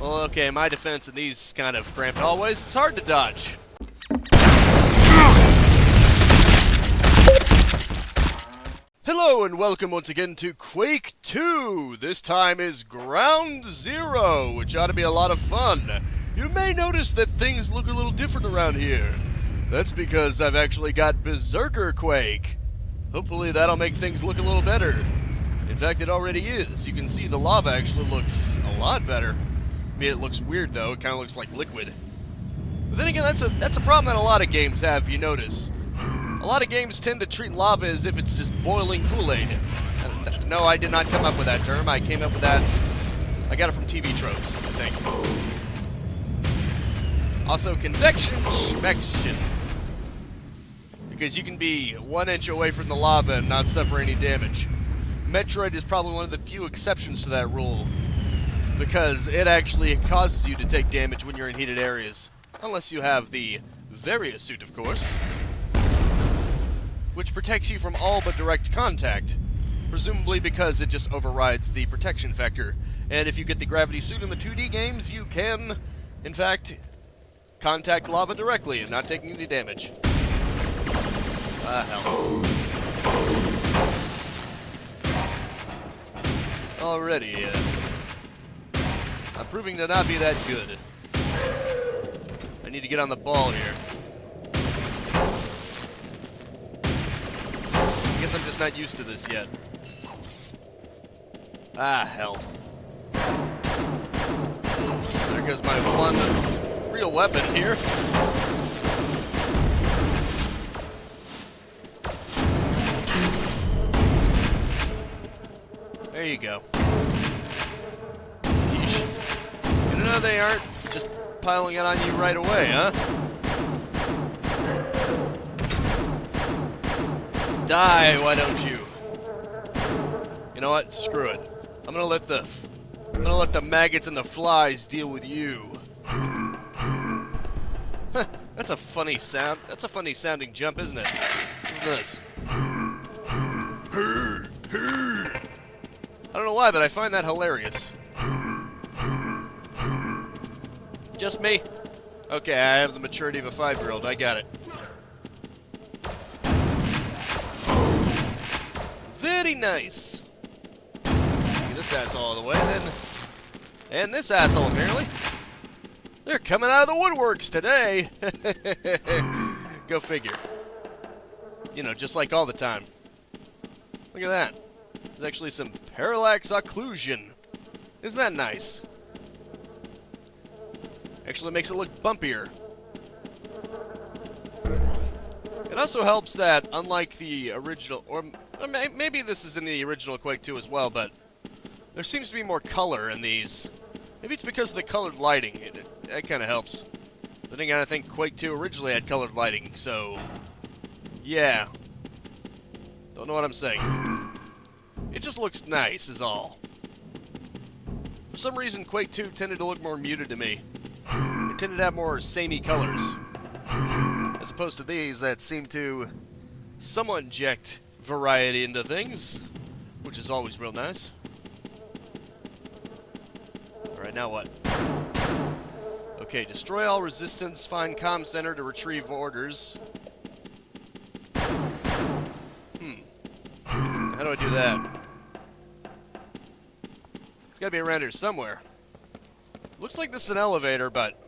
Well, okay, my defense in these kind of cramped hallways, it's hard to dodge. Hello and welcome once again to Quake 2! This time is Ground Zero, which ought to be a lot of fun. You may notice that things look a little different around here. That's because I've actually got Berserker Quake. Hopefully that'll make things look a little better. In fact, it already is. You can see the lava actually looks a lot better. I mean, it looks weird though, it kind of looks like liquid. But then again, that's a problem that a lot of games have, you notice. A lot of games tend to treat lava as if it's just boiling Kool-Aid. No, I did not come up with that term. I came up with that. I got it from TV tropes, I think. Also, convection schmection. Because you can be 1 inch away from the lava and not suffer any damage. Metroid is probably one of the few exceptions to that rule. Because it actually causes you to take damage when you're in heated areas. Unless you have the Varia suit, of course. Which protects you from all but direct contact, presumably because it just overrides the protection factor. And if you get the gravity suit in the 2D games, you can, in fact, contact lava directly and not taking any damage. Hell. Alrighty, I'm proving to not be that good. I need to get on the ball here. I guess I'm just not used to this yet. Hell. There goes my one real weapon here. There you go. Yeesh. You know they aren't just piling it on you right away, huh? Die, why don't you? You know what? Screw it. I'm gonna let the maggots and the flies deal with you. That's a funny sound. That's a funny sounding jump, isn't it? What's this? I don't know why, but I find that hilarious. Just me? Okay, I have the maturity of a 5-year-old. I got it. Very nice. Get this asshole out of the way, then. And this asshole, apparently. They're coming out of the woodworks today. Go figure. You know, just like all the time. Look at that. There's actually some parallax occlusion. Isn't that nice? Actually makes it look bumpier. It also helps that, unlike the original, or maybe this is in the original Quake 2 as well, but there seems to be more color in these. Maybe it's because of the colored lighting. That kind of helps. Then again, I think Quake 2 originally had colored lighting, so yeah. Don't know what I'm saying. It just looks nice, is all. For some reason, Quake 2 tended to look more muted to me. It tended to have more samey colors. As opposed to these that seem to somewhat inject variety into things, which is always real nice. Alright, now what? Okay, destroy all resistance, find comm center to retrieve orders. How do I do that? It's gotta be around here somewhere. Looks like this is an elevator, but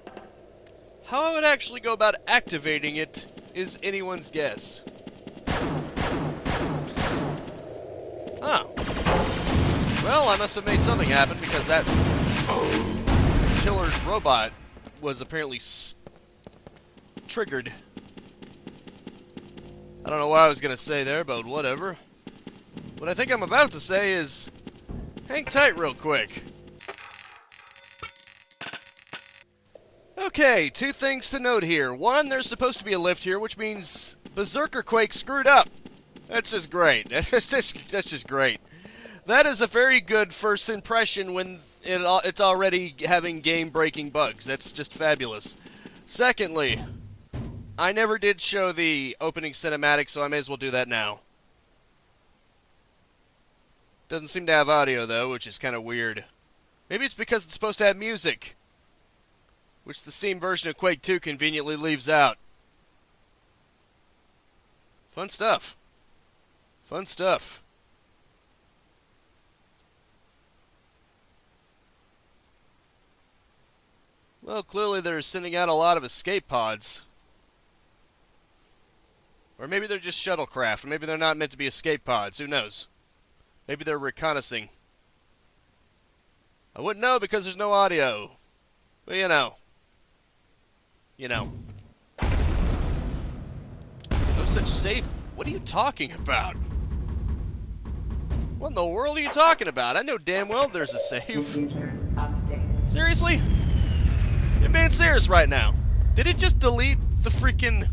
how I would actually go about activating it is anyone's guess. Oh. Well, I must have made something happen because that killer robot was apparently triggered. I don't know what I was going to say there, but whatever. What I think I'm about to say is, hang tight real quick. Okay, 2 things to note here. One, there's supposed to be a lift here, which means Berserker Quake screwed up. That's just great. That's just great. That is a very good first impression when it's already having game-breaking bugs. That's just fabulous. Secondly, I never did show the opening cinematic, so I may as well do that now. Doesn't seem to have audio, though, which is kind of weird. Maybe it's because it's supposed to have music. which the Steam version of Quake 2 conveniently leaves out. Fun stuff. Fun stuff. Well, clearly they're sending out a lot of escape pods. Or maybe they're just shuttlecraft. Maybe they're not meant to be escape pods. Who knows? Maybe they're reconnaissing. I wouldn't know because there's no audio. But you know. You know. No such safe. What are you talking about? What in the world are you talking about? I know damn well there's a save. Seriously? You're being serious right now. Did it just delete the freaking...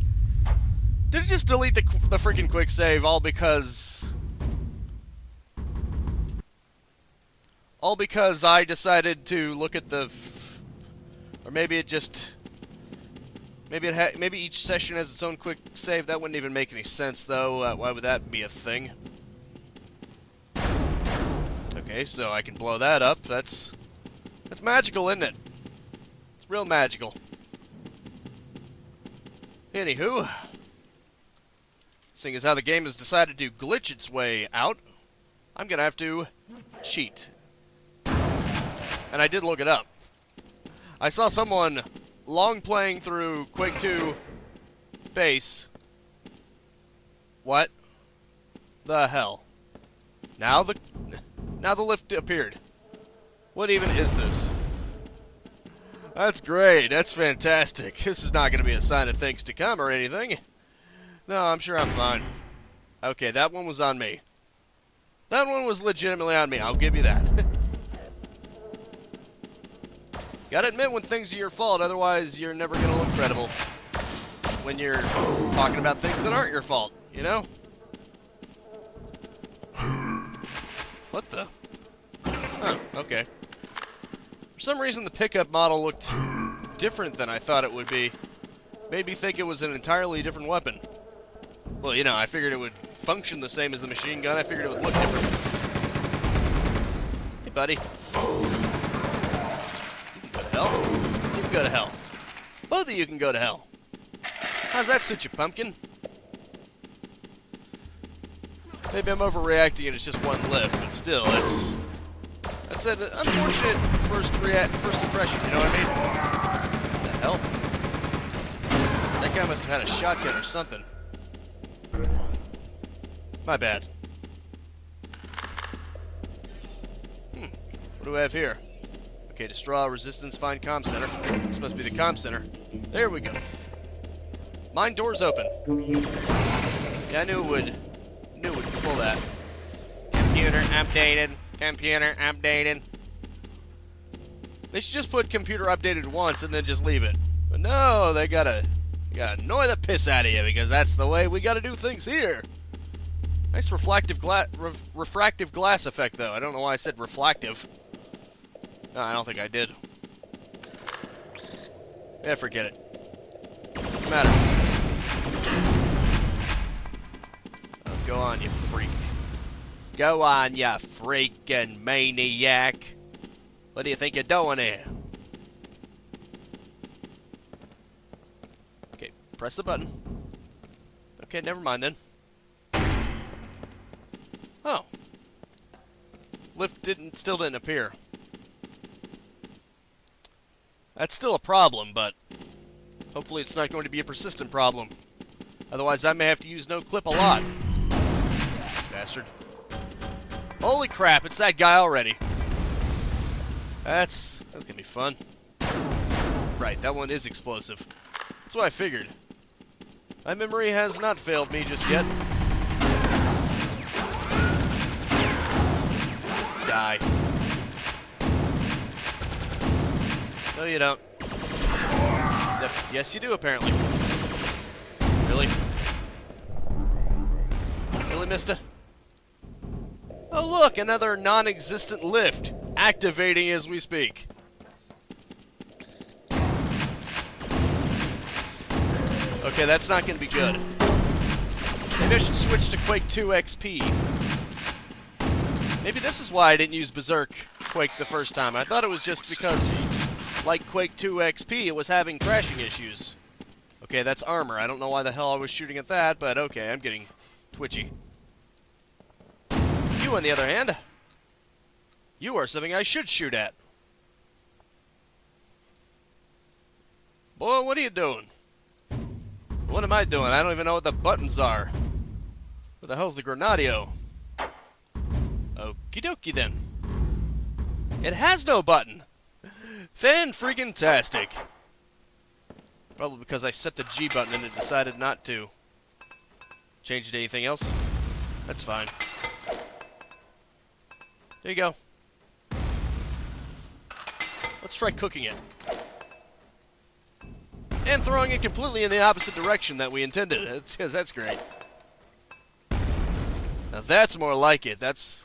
Did it just delete the freaking quick save all because I decided to look at the... Or maybe it just... Maybe each session has its own quick save. That wouldn't even make any sense, though. Why would that be a thing? Okay, so I can blow that up. That's magical, isn't it? It's real magical. Anywho, seeing as how the game has decided to glitch its way out, I'm gonna have to cheat. And I did look it up. I saw someone long playing through Quake 2 base. What the hell? Now the lift appeared. What even is this? That's great. That's fantastic. This is not going to be a sign of things to come or anything. No, I'm sure I'm fine. Okay, that one was on me. That one was legitimately on me. I'll give you that. Gotta admit when things are your fault, otherwise you're never going to look credible when you're talking about things that aren't your fault, you know? What the? Huh, okay. For some reason, the pickup model looked different than I thought it would be. Made me think it was an entirely different weapon. Well, you know, I figured it would function the same as the machine gun. I figured it would look different. Hey, buddy. You can go to hell. You can go to hell. Both of you can go to hell. How's that suit you, pumpkin? Maybe I'm overreacting and it's just one lift, but still, that's an unfortunate first impression, you know what I mean? What the hell? That guy must have had a shotgun or something. My bad. What do we have here? Okay, destroy resistance, find comm center. This must be the comm center. There we go. Mine door's open. Yeah, I knew it would pull that. Computer updated. Computer updated. They should just put computer updated once and then just leave it. But no, they gotta annoy the piss out of you because that's the way we gotta do things here. Nice refractive glass effect, though. I don't know why I said reflective. No, I don't think I did. Yeah, forget it. Doesn't matter. Oh, go on, you freak. Go on, you freaking maniac. What do you think you're doing here? Okay, press the button. Okay, never mind then. Oh. Lift still didn't appear. That's still a problem, but hopefully it's not going to be a persistent problem. Otherwise, I may have to use no clip a lot. Bastard. Holy crap, it's that guy already. That's gonna be fun. Right, that one is explosive. That's what I figured. My memory has not failed me just yet. Just die. No, you don't. Except, yes, you do, apparently. Really? Really, mister? Oh, look, another non-existent lift. Activating as we speak. Okay, that's not going to be good. Maybe I should switch to Quake 2 XP. Maybe this is why I didn't use Berserk Quake the first time. I thought it was just because like Quake 2 XP, it was having crashing issues. Okay, that's armor. I don't know why the hell I was shooting at that, but okay, I'm getting twitchy. You, on the other hand, you are something I should shoot at. Boy, what are you doing? What am I doing? I don't even know what the buttons are. What the hell's the Grenadio? Okie dokie then. It has no button! Fan-freaking-tastic. Probably because I set the G button and it decided not to. Change it to anything else? That's fine. There you go. Let's try cooking it. And throwing it completely in the opposite direction that we intended. That's great. Now that's more like it. That's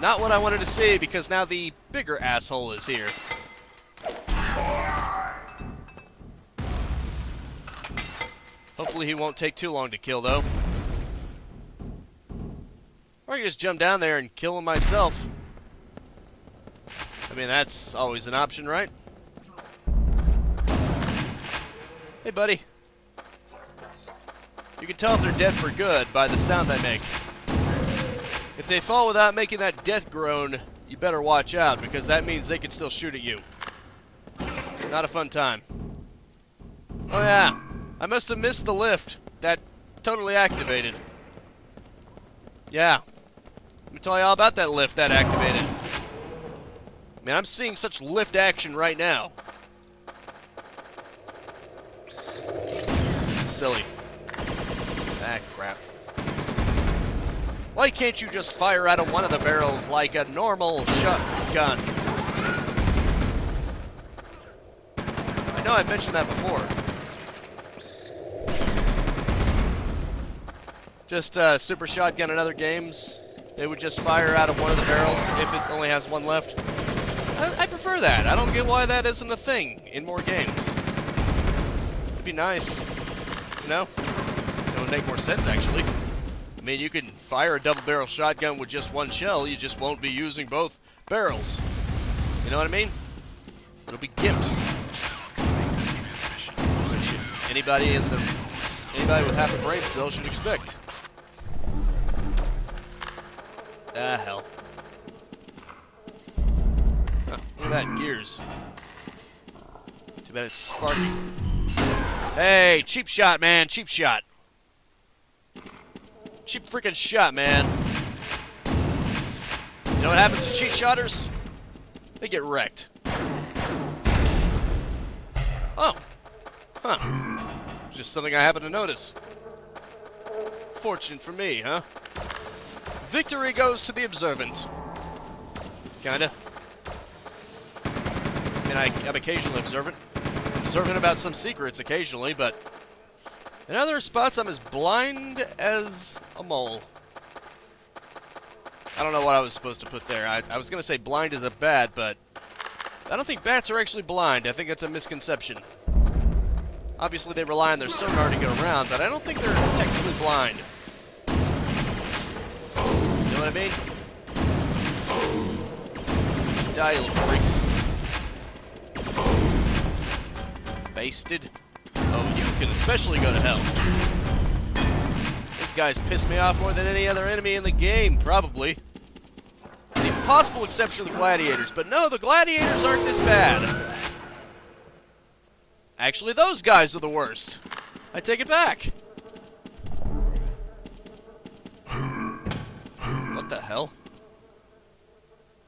not what I wanted to see, because now the bigger asshole is here. Hopefully he won't take too long to kill, though. Or I can just jump down there and kill him myself. I mean, that's always an option, right? Hey, buddy. You can tell if they're dead for good by the sound they make. If they fall without making that death groan, you better watch out, because that means they can still shoot at you. Not a fun time. Oh yeah, I must have missed the lift. That totally activated. Yeah. Let me tell you all about that lift that activated. Man, I'm seeing such lift action right now. This is silly. Ah, crap. Why can't you just fire out of one of the barrels like a normal shotgun? I know I've mentioned that before. Just super shotgun in other games, they would just fire out of one of the barrels if it only has one left. I prefer that. I don't get why that isn't a thing in more games. It'd be nice. You know? It would make more sense, actually. I mean, you can fire a double-barrel shotgun with just one shell, you just won't be using both barrels. You know what I mean? It'll be gimped. Which anybody with half a brain cell should expect. Ah, hell. Huh, look at that, gears. Too bad it's sparking. Hey, cheap shot, man, cheap shot. Cheap freaking shot, man. You know what happens to cheap shotters? They get wrecked. Oh. Huh. Just something I happen to notice. Fortunate for me, huh? Victory goes to the observant. Kinda. I mean, I'm occasionally observant. Observant about some secrets occasionally, but in other spots I'm as blind as a mole. I don't know what I was supposed to put there. I was going to say blind as a bat, but I don't think bats are actually blind. I think that's a misconception. Obviously they rely on their sonar to get around, but I don't think they're technically blind. You know what I mean? Die, you little freaks. Basted. Oh, you can especially go to hell. These guys piss me off more than any other enemy in the game, probably. With the possible exception of the gladiators. But no, the gladiators aren't this bad. Actually, those guys are the worst. I take it back. What the hell?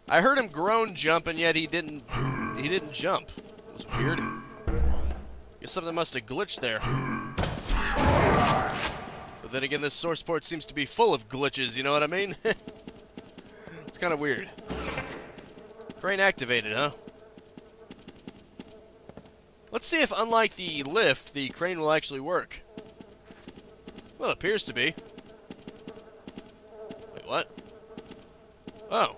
I heard him groan jump, and yet he didn't jump. It was weird. Guess something must have glitched there. But then again, this source port seems to be full of glitches, you know what I mean? It's kind of weird. Crane activated, huh? Let's see if, unlike the lift, the crane will actually work. Well, it appears to be. Wait, what? Oh.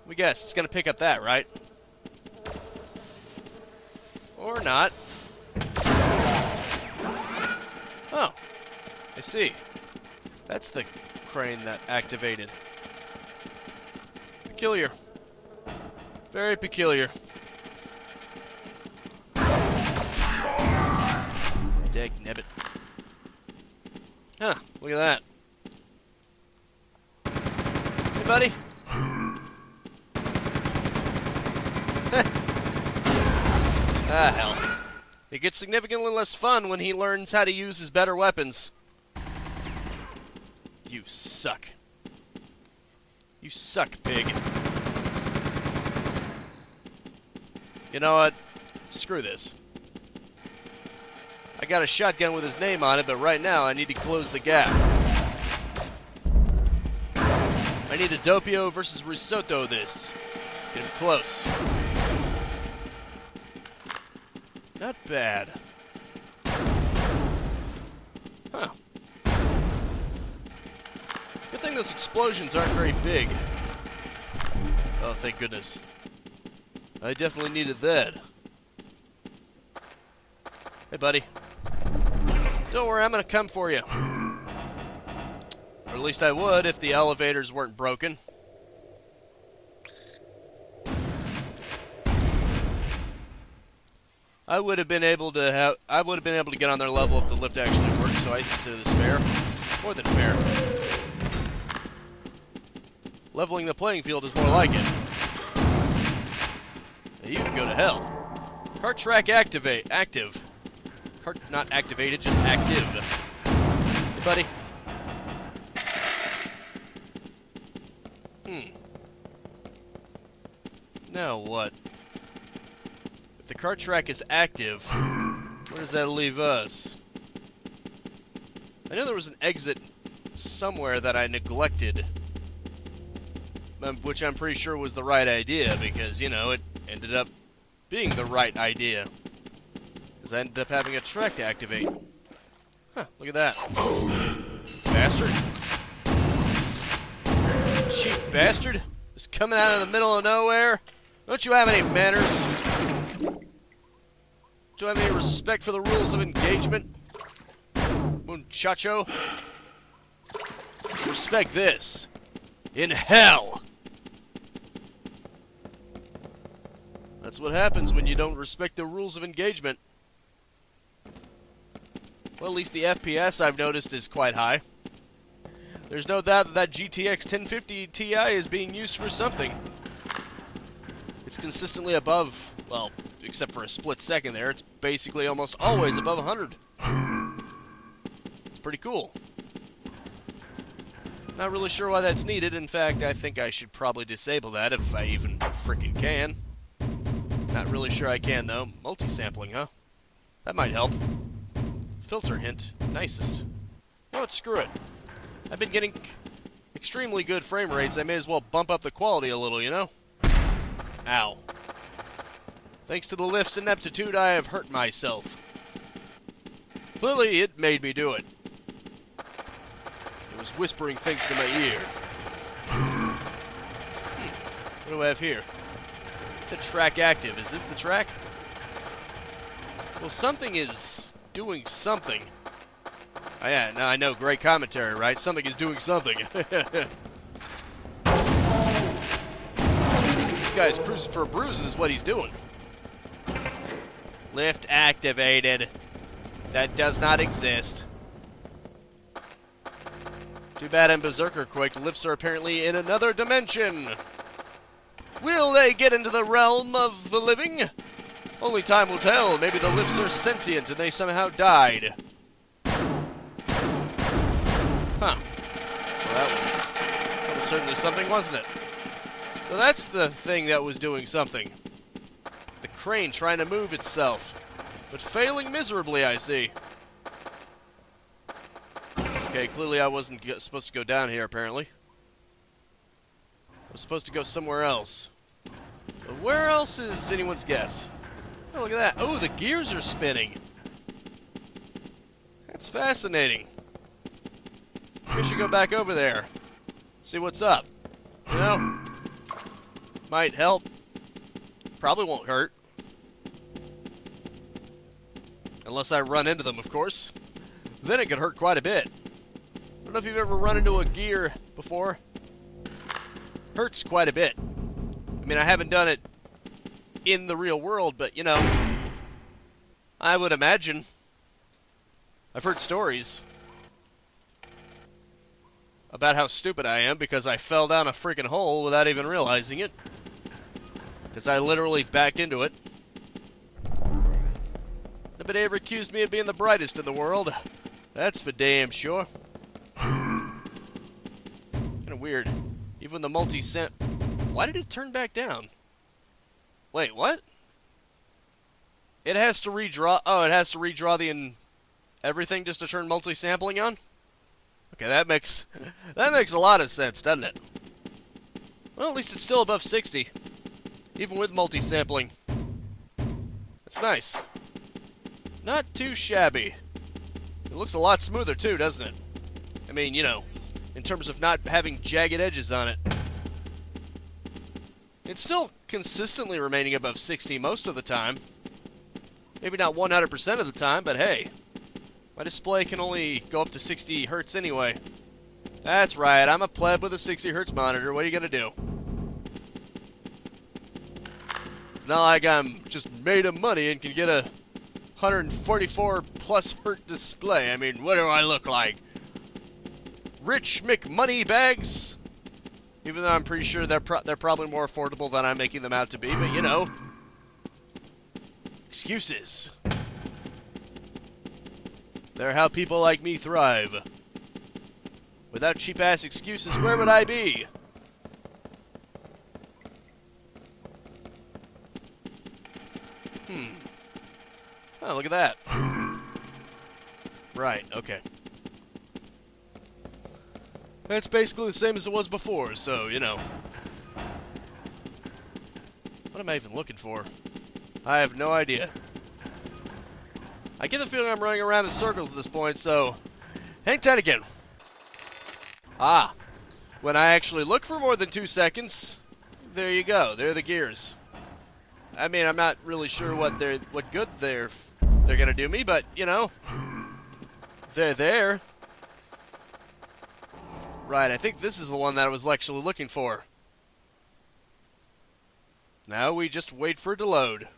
We guess it's going to pick up that, right? Or not. Oh. I see. That's the crane that activated. Peculiar. Very peculiar. Dagnabbit. Huh, look at that. Hey, buddy. Ah, hell. It gets significantly less fun when he learns how to use his better weapons. You suck. You suck, pig. You know what? Screw this. I got a shotgun with his name on it, but right now I need to close the gap. I need a Doppio versus Risotto this. Get him close. Not bad. Huh. Good thing those explosions aren't very big. Oh, thank goodness. I definitely needed that. Hey, buddy. Don't worry, I'm gonna come for you. Or at least I would if the elevators weren't broken. I would have been able to get on their level if the lift actually worked, so I consider this fair. More than fair. Leveling the playing field is more like it. Now you can go to hell. Cart track active. Cart not activated, just active. Hey, buddy. Now what? If the cart track is active, where does that leave us? I know there was an exit somewhere that I neglected, which I'm pretty sure was the right idea, because, you know, it ended up being the right idea. Because I ended up having a track to activate. Huh, look at that. Bastard. Cheap bastard. Just coming out of the middle of nowhere. Don't you have any manners? Don't you have any respect for the rules of engagement? Muchacho? Respect this. In hell! That's what happens when you don't respect the rules of engagement. Well, at least the FPS I've noticed is quite high. There's no doubt that GTX 1050 Ti is being used for something. It's consistently above, well, except for a split second there, it's basically almost always above 100. It's pretty cool. Not really sure why that's needed. In fact, I think I should probably disable that if I even frickin' can. Not really sure I can, though. Multi-sampling, huh? That might help. Filter hint. Nicest. You know what? Screw it. I've been getting extremely good frame rates. I may as well bump up the quality a little, you know? Ow. Thanks to the lift's ineptitude, I have hurt myself. Clearly, it made me do it. It was whispering things to my ear. What do I have here? It said track active. Is this the track? Well, something is doing something. Oh, yeah, now I know. Great commentary, right? Something is doing something. This guy's cruising for a bruising is what he's doing. Lift activated. That does not exist. Too bad in Berserker Quake, lifts are apparently in another dimension. Will they get into the realm of the living? Only time will tell. Maybe the lifts are sentient and they somehow died. Huh. Well, that was certainly something, wasn't it? So that's the thing that was doing something. The crane trying to move itself. But failing miserably, I see. Okay, clearly I wasn't supposed to go down here, apparently. I was supposed to go somewhere else. But where else is anyone's guess? Oh, look at that. Oh, the gears are spinning. That's fascinating. We should go back over there. See what's up. You know? Might help. Probably won't hurt. Unless I run into them, of course. Then it could hurt quite a bit. I don't know if you've ever run into a gear before. Hurts quite a bit. I mean, I haven't done it in the real world, but, you know, I would imagine. I've heard stories about how stupid I am because I fell down a freaking hole without even realizing it. Because I literally backed into it. Nobody ever accused me of being the brightest in the world. That's for damn sure. Kind of weird. Even the multi-cent... Why did it turn back down? Wait, what? It has to redraw... Oh, it has to redraw the... everything just to turn multi-sampling on? Okay, that makes a lot of sense, doesn't it? Well, at least it's still above 60. Even with multi-sampling. That's nice. Not too shabby. It looks a lot smoother too, doesn't it? I mean, you know, in terms of not having jagged edges on it. It's still consistently remaining above 60 most of the time. Maybe not 100% of the time, but hey. My display can only go up to 60 Hertz anyway. That's right, I'm a pleb with a 60 Hertz monitor. What are you gonna do? It's not like I'm just made of money and can get a 144 plus Hertz display. I mean, what do I look like? Rich McMoney bags? Even though I'm pretty sure they're probably more affordable than I'm making them out to be, but you know. Excuses. They're how people like me thrive. Without cheap-ass excuses, where would I be? Oh, look at that. Right, okay. That's basically the same as it was before, so, you know. What am I even looking for? I have no idea. I get the feeling I'm running around in circles at this point, so hang tight again. Ah, when I actually look for more than 2 seconds, there you go. There are the gears. I mean, I'm not really sure what good they're gonna do me, but you know, they're there. Right, I think this is the one that I was actually looking for. Now we just wait for it to load.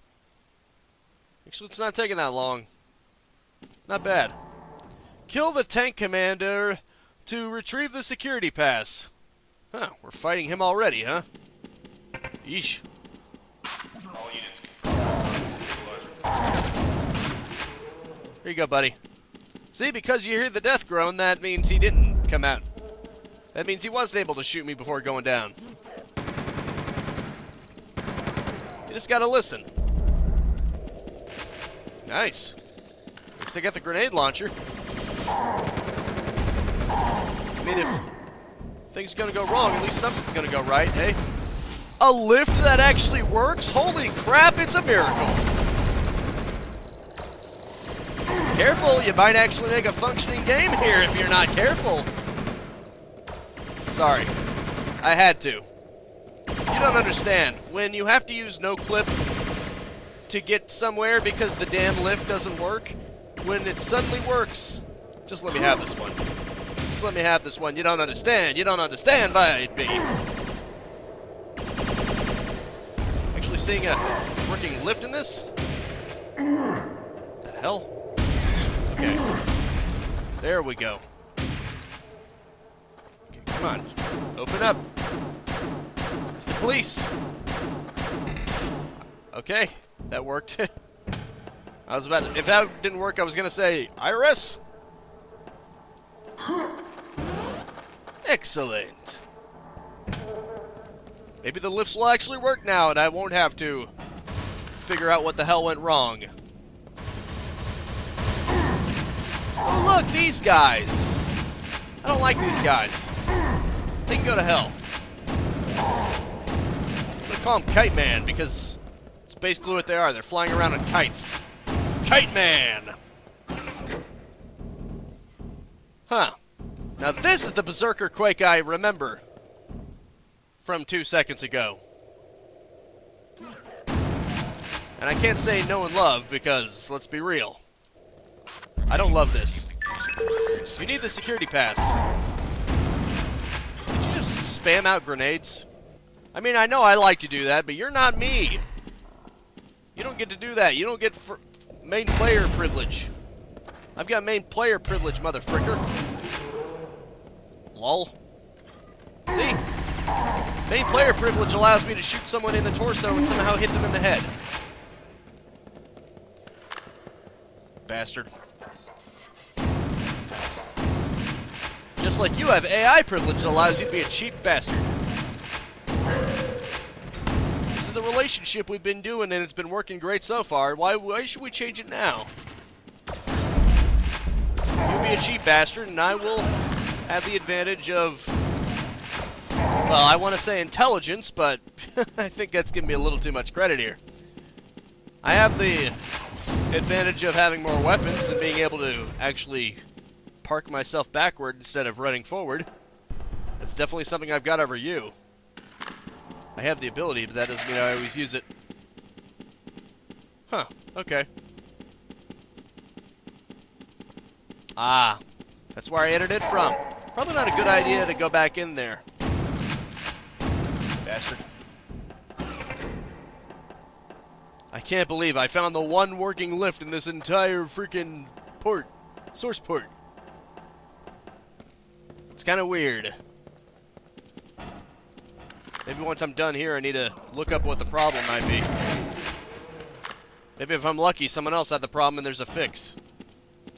Actually, it's not taking that long. Not bad. Kill the tank commander to retrieve the security pass. Huh, we're fighting him already, huh? Yeesh. Here you go, buddy. See, because you hear the death groan, that means he didn't come out. That means he wasn't able to shoot me before going down. You just gotta listen. Nice. At least I got the grenade launcher. I mean, if things are gonna go wrong, at least something's gonna go right, hey? A lift that actually works? Holy crap, it's a miracle! Careful, you might actually make a functioning game here if you're not careful. Sorry. I had to. You don't understand. When you have to use no clip to get somewhere because the damn lift doesn't work, when it suddenly works, just let me have this one. Just let me have this one. You don't understand. You don't understand by me. Actually seeing a working lift in this? What the hell? Okay. There we go. Okay, come on. Open up. It's the police. Okay. That worked. I was about to, if that didn't work, I was going to say, IRS? Excellent. Maybe the lifts will actually work now, and I won't have to figure out what the hell went wrong. Oh, look, these guys. I don't like these guys. They can go to hell. I'm going to call them Kite Man, because it's basically what they are. They're flying around on kites. Kite Man! Huh. Now this is the Berserker Quake I remember from 2 seconds ago. And I can't say no and love because, let's be real, I don't love this. You need the security pass. Did you just spam out grenades? I mean, I know I like to do that, but you're not me. don't get to do that. You don't get main player privilege. I've got main player privilege, motherfricker. Lol. See? Main player privilege allows me to shoot someone in the torso and somehow hit them in the head. Bastard. Just like you have AI privilege that allows you to be a cheap bastard. This is the relationship we've been doing, and it's been working great so far. Why should we change it now? You be a cheap bastard, and I will have the advantage of... Well, I want to say intelligence, but I think that's giving me a little too much credit here. I have the advantage of having more weapons and being able to actually park myself backward instead of running forward. That's definitely something I've got over you. I have the ability, but that doesn't mean I always use it. Huh, okay. Ah, that's where I entered it from. Probably not a good idea to go back in there. Bastard. I can't believe I found the one working lift in this entire freaking port. Source port. It's kind of weird. Maybe once I'm done here, I need to look up what the problem might be. Maybe if I'm lucky, someone else had the problem and there's a fix.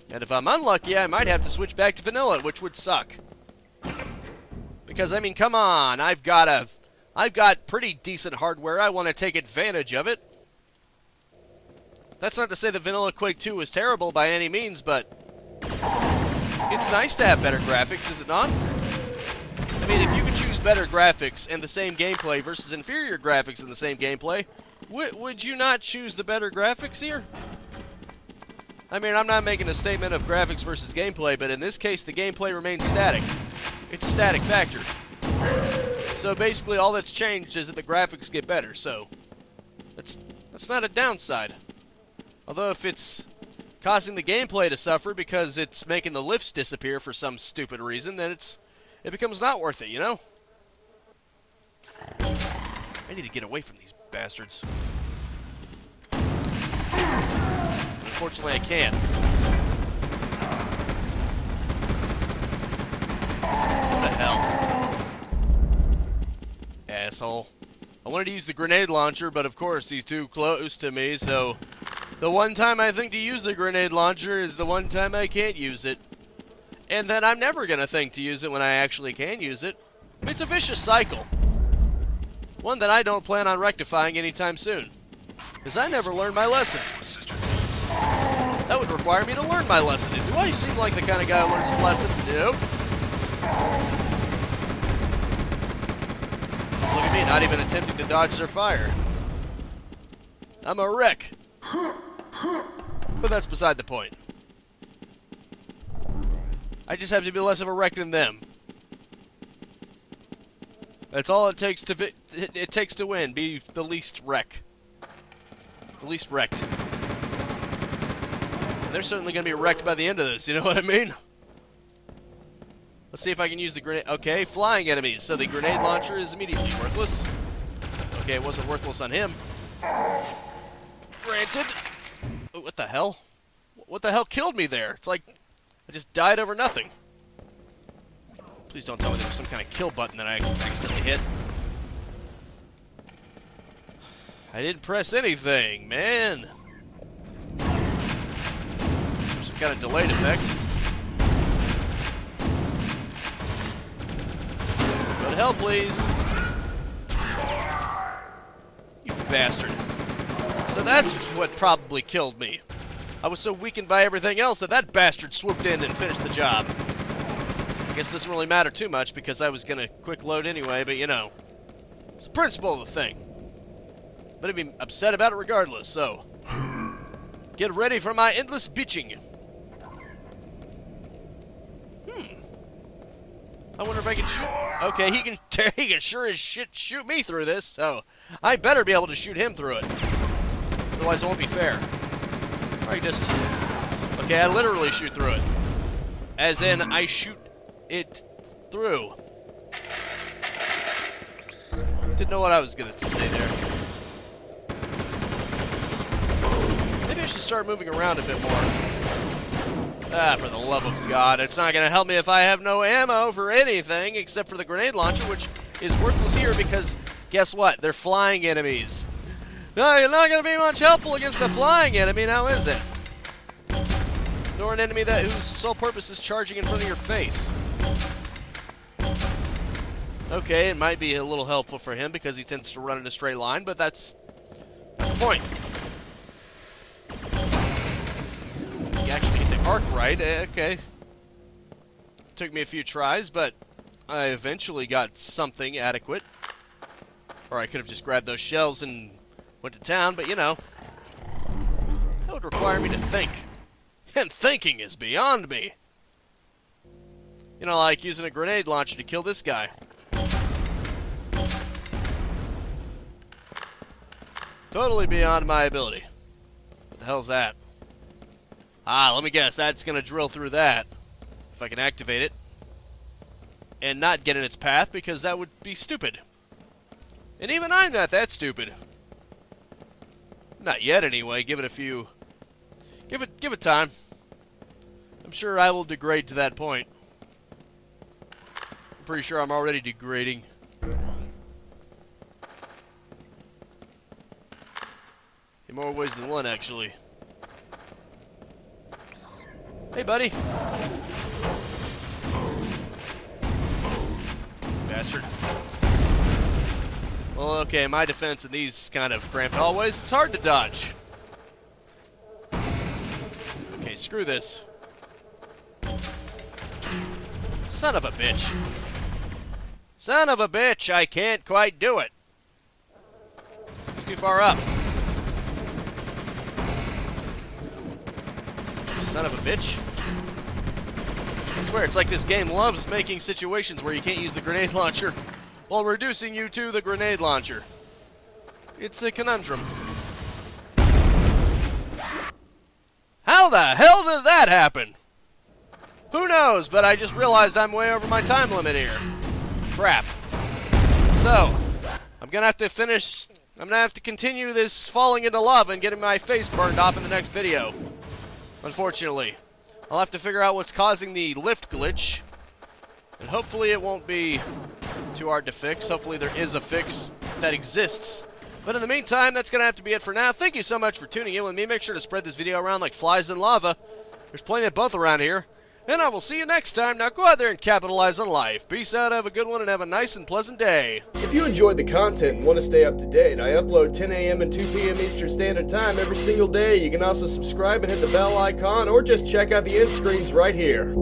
And if I'm unlucky, I might have to switch back to vanilla, which would suck. Because, I mean, come on, I've got pretty decent hardware. I want to take advantage of it. That's not to say that vanilla Quake 2 was terrible by any means, but it's nice to have better graphics, is it not? I mean, if you could choose better graphics and the same gameplay versus inferior graphics and the same gameplay, would you not choose the better graphics here? I mean, I'm not making a statement of graphics versus gameplay, but in this case, the gameplay remains static. It's a static factor. So basically, all that's changed is that the graphics get better, so that's not a downside. Although if it's causing the gameplay to suffer because it's making the lifts disappear for some stupid reason, then it becomes not worth it, you know? I need to get away from these bastards. Unfortunately, I can't. What the hell? Asshole. I wanted to use the grenade launcher, but of course he's too close to me, so the one time I think to use the grenade launcher is the one time I can't use it. And then I'm never going to think to use it when I actually can use it. I mean, it's a vicious cycle. One that I don't plan on rectifying anytime soon. Because I never learned my lesson. That would require me to learn my lesson. And do I seem like the kind of guy who learns his lesson? Nope. Look at me, not even attempting to dodge their fire. I'm a wreck. But that's beside the point. I just have to be less of a wreck than them. That's all it takes to win. Be the least wreck. The least wrecked. And they're certainly going to be wrecked by the end of this, you know what I mean? Let's see if I can use the grenade. Okay, flying enemies. So the grenade launcher is immediately worthless. Okay, it wasn't worthless on him. Granted. Oh, what the hell? What the hell killed me there? It's like I just died over nothing. Please don't tell me there was some kind of kill button that I accidentally hit. I didn't press anything, man. Some kind of delayed effect. Go to hell, please. You bastard. So that's what probably killed me. I was so weakened by everything else that bastard swooped in and finished the job. I guess it doesn't really matter too much because I was going to quick load anyway, but you know. It's the principle of the thing. But I'd be upset about it regardless, so. Get ready for my endless bitching. I wonder if I can shoot. Okay, he can sure as shit shoot me through this, so I better be able to shoot him through it. Otherwise it won't be fair. Or I just... Okay, I literally shoot through it. As in, I shoot it through. Didn't know what I was gonna say there. you should start moving around a bit more. Ah, for the love of God, it's not going to help me if I have no ammo for anything except for the grenade launcher, which is worthless here because, guess what? They're flying enemies. No, you're not going to be much helpful against a flying enemy, now is it? Nor an enemy whose sole purpose is charging in front of your face. Okay, it might be a little helpful for him because he tends to run in a straight line, but that's not the point. You actually hit the arc right. Okay. Took me a few tries, but I eventually got something adequate. Or I could have just grabbed those shells and went to town, but you know, that would require me to think. And thinking is beyond me. You know, like using a grenade launcher to kill this guy. Totally beyond my ability. What the hell's that? Ah, let me guess. That's going to drill through that. If I can activate it. And not get in its path, because that would be stupid. And even I'm not that stupid. Not yet, anyway. Give it a few... Give it time. I'm sure I will degrade to that point. I'm pretty sure I'm already degrading. In more ways than one, actually. Hey, buddy. Bastard. Well, okay, my defense in these kind of cramped hallways, it's hard to dodge. Okay, screw this. Son of a bitch. Son of a bitch, I can't quite do it. It's too far up. Son of a bitch. I swear, it's like this game loves making situations where you can't use the grenade launcher while reducing you to the grenade launcher. It's a conundrum. How the hell did that happen? Who knows, but I just realized I'm way over my time limit here. Crap. So, I'm gonna have to continue this falling into lava and getting my face burned off in the next video. Unfortunately. I'll have to figure out what's causing the lift glitch. And hopefully it won't be too hard to fix. Hopefully there is a fix that exists. But in the meantime, that's going to have to be it for now. Thank you so much for tuning in with me. Make sure to spread this video around like flies in lava. There's plenty of both around here. And I will see you next time. Now go out there and capitalize on life. Peace out, have a good one, and have a nice and pleasant day. If you enjoyed the content and want to stay up to date, I upload 10 a.m. and 2 p.m. Eastern Standard Time every single day. You can also subscribe and hit the bell icon, or just check out the end screens right here.